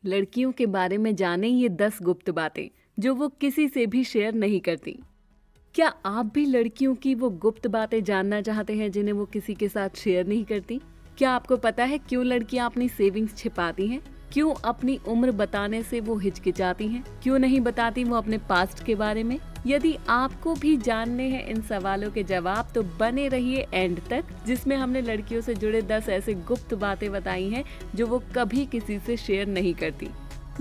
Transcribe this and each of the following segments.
लड़कियों के बारे में जाने ये 10 गुप्त बातें जो वो किसी से भी शेयर नहीं करती। क्या आप भी लड़कियों की वो गुप्त बातें जानना चाहते हैं जिन्हें वो किसी के साथ शेयर नहीं करती? क्या आपको पता है क्यों लड़कियां अपनी सेविंग्स छिपाती हैं? क्यों अपनी उम्र बताने से वो हिचकिचाती हैं? क्यों नहीं बताती वो अपने पास्ट के बारे में? यदि आपको भी जानने हैं इन सवालों के जवाब तो बने रहिए एंड तक, जिसमें हमने लड़कियों से जुड़े 10 ऐसे गुप्त बातें बताई हैं जो वो कभी किसी से शेयर नहीं करती।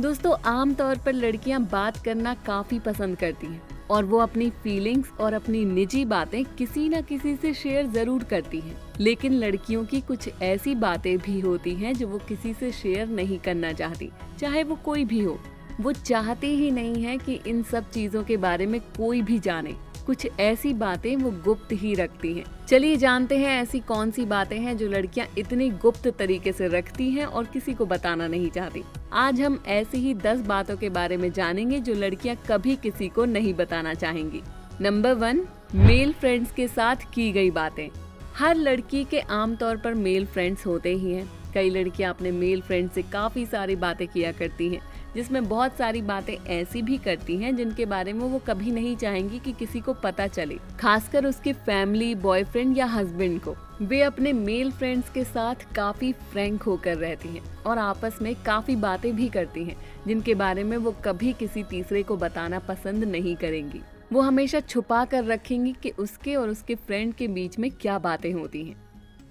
दोस्तों, आमतौर पर लड़कियां बात करना काफी पसंद करती हैं और वो अपनी फीलिंग्स और अपनी निजी बातें किसी न किसी से शेयर जरूर करती हैं। लेकिन लड़कियों की कुछ ऐसी बातें भी होती हैं जो वो किसी से शेयर नहीं करना चाहती, चाहे वो कोई भी हो। वो चाहती ही नहीं है कि इन सब चीजों के बारे में कोई भी जाने। कुछ ऐसी बातें वो गुप्त ही रखती हैं। चलिए जानते हैं ऐसी कौन सी बातें हैं जो लड़कियां इतनी गुप्त तरीके से रखती हैं और किसी को बताना नहीं चाहती। आज हम ऐसी ही 10 बातों के बारे में जानेंगे जो लड़कियां कभी किसी को नहीं बताना चाहेंगी। नंबर 1, मेल फ्रेंड्स के साथ की गई बातें। हर लड़की के आमतौर पर मेल फ्रेंड्स होते ही हैं। कई लड़कियां अपने मेल फ्रेंड से काफी सारी बातें किया करती हैं, जिसमें बहुत सारी बातें ऐसी भी करती हैं जिनके बारे में वो कभी नहीं चाहेंगी कि किसी को पता चले, खासकर उसके फैमिली, बॉयफ्रेंड या हस्बैंड को। वे अपने मेल फ्रेंड्स के साथ काफी फ्रैंक होकर रहती हैं और आपस में काफी बातें भी करती हैं जिनके बारे में वो कभी किसी तीसरे को बताना पसंद नहीं करेंगी। वो हमेशा छुपा कर रखेंगी कि उसके और उसके फ्रेंड के बीच में क्या बातें होती हैं।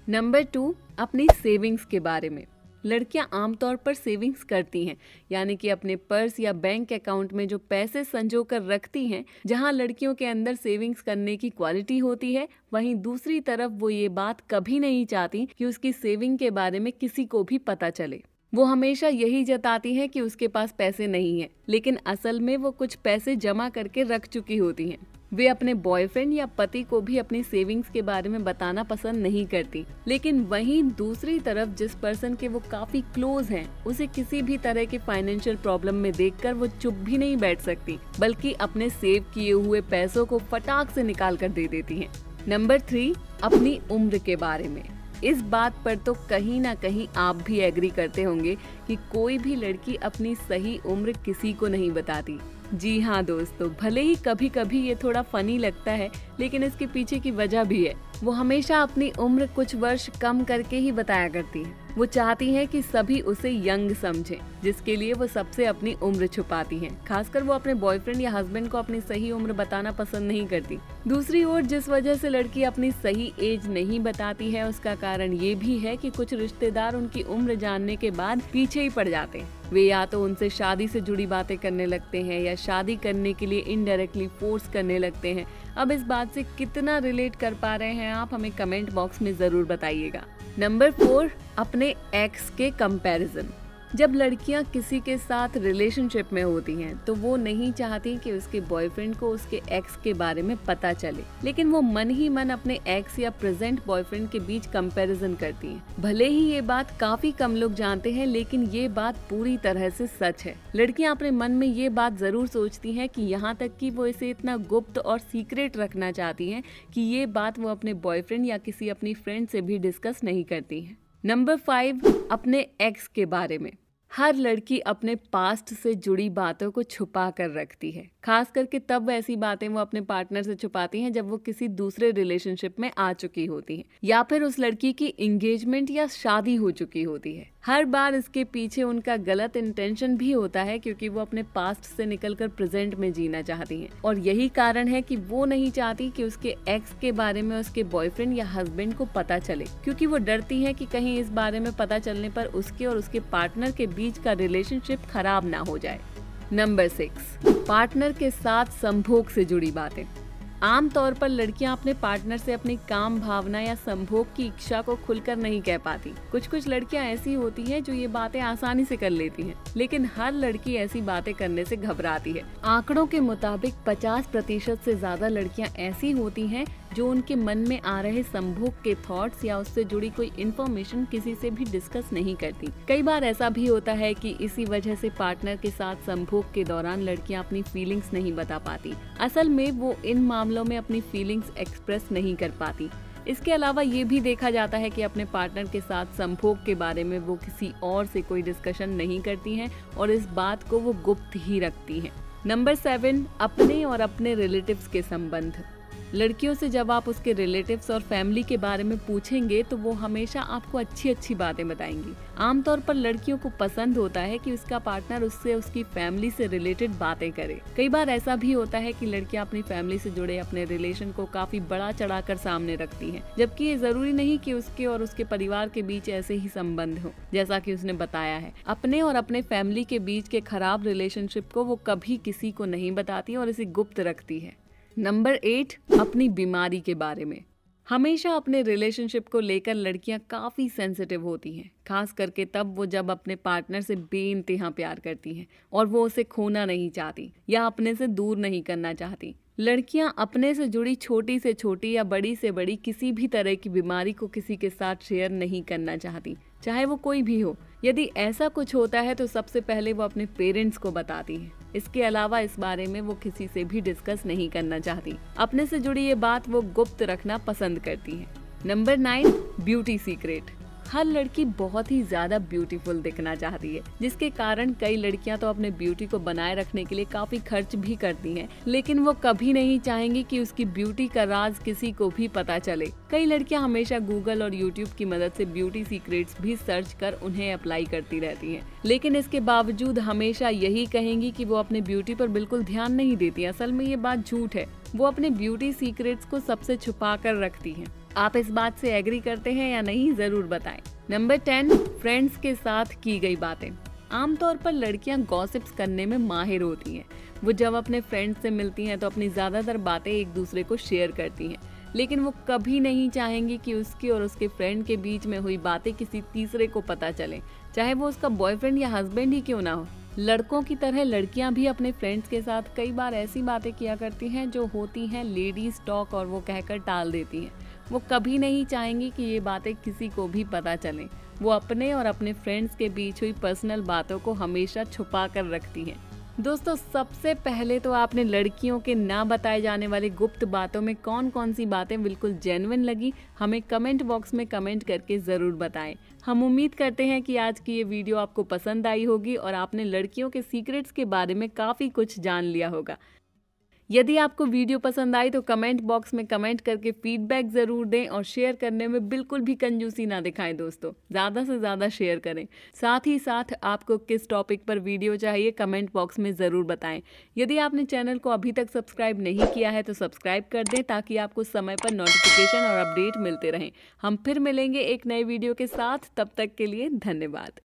नंबर 2, अपनी सेविंग्स के बारे में। लड़कियां आमतौर पर सेविंग्स करती हैं, यानी कि अपने पर्स या बैंक अकाउंट में जो पैसे संजो कर रखती हैं। जहां लड़कियों के अंदर सेविंग्स करने की क्वालिटी होती है, वहीं दूसरी तरफ वो ये बात कभी नहीं चाहती कि उसकी सेविंग के बारे में किसी को भी पता चले। वो हमेशा यही जताती हैं कि उसके पास पैसे नहीं हैं, लेकिन असल में वो कुछ पैसे जमा करके रख चुकी होती हैं। वे अपने बॉयफ्रेंड या पति को भी अपनी सेविंग्स के बारे में बताना पसंद नहीं करती, लेकिन वहीं दूसरी तरफ जिस पर्सन के वो काफी क्लोज हैं, उसे किसी भी तरह के फाइनेंशियल प्रॉब्लम में देखकर वो चुप भी नहीं बैठ सकती, बल्कि अपने सेव किए हुए पैसों को फटाक से निकाल कर दे देती हैं। नंबर 3, अपनी उम्र के बारे में। इस बात पर तो कहीं ना कहीं आप भी एग्री करते होंगे कि कोई भी लड़की अपनी सही उम्र किसी को नहीं बताती। जी हाँ दोस्तों, भले ही कभी कभी ये थोड़ा फनी लगता है, लेकिन इसके पीछे की वजह भी है। वो हमेशा अपनी उम्र कुछ वर्ष कम करके ही बताया करती है। वो चाहती हैं कि सभी उसे यंग समझें, जिसके लिए वो सबसे अपनी उम्र छुपाती हैं। खासकर वो अपने बॉयफ्रेंड या हस्बैंड को अपनी सही उम्र बताना पसंद नहीं करती। दूसरी ओर जिस वजह से लड़की अपनी सही एज नहीं बताती है, उसका कारण ये भी है कि कुछ रिश्तेदार उनकी उम्र जानने के बाद पीछे ही पड़ जाते हैं। वे या तो उनसे शादी से जुड़ी बातें करने लगते हैं या शादी करने के लिए इनडायरेक्टली फोर्स करने लगते हैं। अब इस बात से कितना रिलेट कर पा रहे हैं आप, हमें कमेंट बॉक्स में जरूर बताइएगा। नंबर 4, अपने एक्स के कंपैरिजन। जब लड़कियां किसी के साथ रिलेशनशिप में होती हैं तो वो नहीं चाहती कि उसके बॉयफ्रेंड को उसके एक्स के बारे में पता चले, लेकिन वो मन ही मन अपने एक्स या प्रेजेंट बॉयफ्रेंड के बीच कंपैरिजन करती हैं। भले ही ये बात काफी कम लोग जानते हैं, लेकिन ये बात पूरी तरह से सच है। लड़कियां अपने मन में ये बात जरूर सोचती हैं कि यहाँ तक कि वो इसे इतना गुप्त और सीक्रेट रखना चाहती हैं कि ये बात वो अपने बॉयफ्रेंड या किसी अपनी फ्रेंड से भी डिस्कस नहीं करती हैं। नंबर 5, अपने एक्स के बारे में। हर लड़की अपने पास्ट से जुड़ी बातों को छुपा कर रखती है, खास करके तब ऐसी बातें वो अपने पार्टनर से छुपाती हैं जब वो किसी दूसरे रिलेशनशिप में आ चुकी होती हैं या फिर उस लड़की की एंगेजमेंट या शादी हो चुकी होती है। हर बार इसके पीछे उनका गलत इंटेंशन भी होता है, क्योंकि वो अपने पास्ट से निकलकर प्रेजेंट में जीना चाहती हैं और यही कारण है कि वो नहीं चाहती कि उसके एक्स के बारे में उसके बॉयफ्रेंड या हस्बैंड को पता चले, क्योंकि वो डरती है कि कहीं इस बारे में पता चलने पर उसके और उसके पार्टनर के बीच का रिलेशनशिप खराब ना हो जाए। नंबर 6, पार्टनर के साथ संभोग से जुड़ी बातें। आमतौर पर लड़कियां अपने पार्टनर से अपनी काम भावना या संभोग की इच्छा को खुलकर नहीं कह पाती। कुछ लड़कियां ऐसी होती हैं जो ये बातें आसानी से कर लेती हैं, लेकिन हर लड़की ऐसी बातें करने से घबराती है। आंकड़ों के मुताबिक 50% से ज्यादा लड़कियां ऐसी होती हैं जो उनके मन में आ रहे संभोग के थॉट्स या उससे जुड़ी कोई इन्फॉर्मेशन किसी से भी डिस्कस नहीं करती। कई बार ऐसा भी होता है कि इसी वजह से पार्टनर के साथ संभोग के दौरान लड़कियां अपनी फीलिंग्स नहीं बता पाती। असल में वो इन मामलों में अपनी फीलिंग्स एक्सप्रेस नहीं कर पाती। इसके अलावा ये भी देखा जाता है कि अपने पार्टनर के साथ संभोग के बारे में वो किसी और से कोई डिस्कशन नहीं करती हैं और इस बात को वो गुप्त ही रखती हैं। नंबर 7, अपने और अपने रिलेटिव्स के संबंध। लड़कियों से जब आप उसके रिलेटिव्स और फैमिली के बारे में पूछेंगे तो वो हमेशा आपको अच्छी अच्छी बातें बताएंगी। आमतौर पर लड़कियों को पसंद होता है कि उसका पार्टनर उससे उसकी फैमिली से रिलेटेड बातें करे। कई बार ऐसा भी होता है कि लड़कियां अपनी फैमिली से जुड़े अपने रिलेशन को काफी बड़ा चढ़ाकर सामने रखती हैं, जबकि ये जरूरी नहीं कि उसके और उसके परिवार के बीच ऐसे ही संबंध हो। जैसा कि उसने बताया है, अपने और अपने फैमिली के बीच के खराब रिलेशनशिप को वो कभी किसी को नहीं बताती और इसे गुप्त रखती है। नंबर 8, अपनी बीमारी के बारे में। हमेशा अपने रिलेशनशिप को लेकर लड़कियां काफ़ी सेंसिटिव होती हैं, खास करके तब वो जब अपने पार्टनर से बेइंतहा प्यार करती हैं और वो उसे खोना नहीं चाहती या अपने से दूर नहीं करना चाहती। लड़कियां अपने से जुड़ी छोटी से छोटी या बड़ी से बड़ी किसी भी तरह की बीमारी को किसी के साथ शेयर नहीं करना चाहती, चाहे वो कोई भी हो। यदि ऐसा कुछ होता है तो सबसे पहले वो अपने पेरेंट्स को बताती है। इसके अलावा इस बारे में वो किसी से भी डिस्कस नहीं करना चाहती। अपने से जुड़ी ये बात वो गुप्त रखना पसंद करती है। Number 9, beauty secret. हर लड़की बहुत ही ज्यादा ब्यूटीफुल दिखना चाहती है, जिसके कारण कई लड़कियां तो अपने ब्यूटी को बनाए रखने के लिए काफी खर्च भी करती हैं, लेकिन वो कभी नहीं चाहेंगी कि उसकी ब्यूटी का राज किसी को भी पता चले। कई लड़कियां हमेशा गूगल और यूट्यूब की मदद से ब्यूटी सीक्रेट्स भी सर्च कर उन्हें अप्लाई करती रहती हैं, लेकिन इसके बावजूद हमेशा यही कहेंगी कि वो अपने ब्यूटी पर बिल्कुल ध्यान नहीं देती। असल में ये बात झूठ है। वो अपने ब्यूटी सीक्रेट्स को सबसे छुपा कर रखती हैं। आप इस बात से एग्री करते हैं या नहीं, जरूर बताएं। नंबर 10, फ्रेंड्स के साथ की गई बातें। आमतौर पर लड़कियां गॉसिप्स करने में माहिर होती हैं। वो जब अपने फ्रेंड्स से मिलती हैं तो अपनी ज्यादातर बातें एक दूसरे को शेयर करती हैं, लेकिन वो कभी नहीं चाहेंगी कि उसके और उसके फ्रेंड के बीच में हुई बातें किसी तीसरे को पता चले, चाहे वो उसका बॉयफ्रेंड या हस्बैंड ही क्यों ना हो। लड़कों की तरह लड़कियां भी अपने फ्रेंड्स के साथ कई बार ऐसी बातें किया करती हैं जो होती हैं लेडीज टॉक और वो कहकर टाल देती हैं। वो कभी नहीं चाहेंगी कि ये बातें किसी को भी पता चलें। वो अपने और अपने फ्रेंड्स के बीच हुई पर्सनल बातों को हमेशा छुपा कर रखती हैं। दोस्तों, सबसे पहले तो आपने लड़कियों के ना बताए जाने वाली गुप्त बातों में कौन कौन सी बातें बिल्कुल जेन्युइन लगी, हमें कमेंट बॉक्स में कमेंट करके ज़रूर बताएं। हम उम्मीद करते हैं कि आज की ये वीडियो आपको पसंद आई होगी और आपने लड़कियों के सीक्रेट्स के बारे में काफ़ी कुछ जान लिया होगा। यदि आपको वीडियो पसंद आई तो कमेंट बॉक्स में कमेंट करके फीडबैक ज़रूर दें और शेयर करने में बिल्कुल भी कंजूसी ना दिखाएं। दोस्तों, ज़्यादा से ज़्यादा शेयर करें। साथ ही साथ आपको किस टॉपिक पर वीडियो चाहिए कमेंट बॉक्स में ज़रूर बताएं। यदि आपने चैनल को अभी तक सब्सक्राइब नहीं किया है तो सब्सक्राइब कर दें ताकि आपको समय पर नोटिफिकेशन और अपडेट मिलते रहें। हम फिर मिलेंगे एक नए वीडियो के साथ, तब तक के लिए धन्यवाद।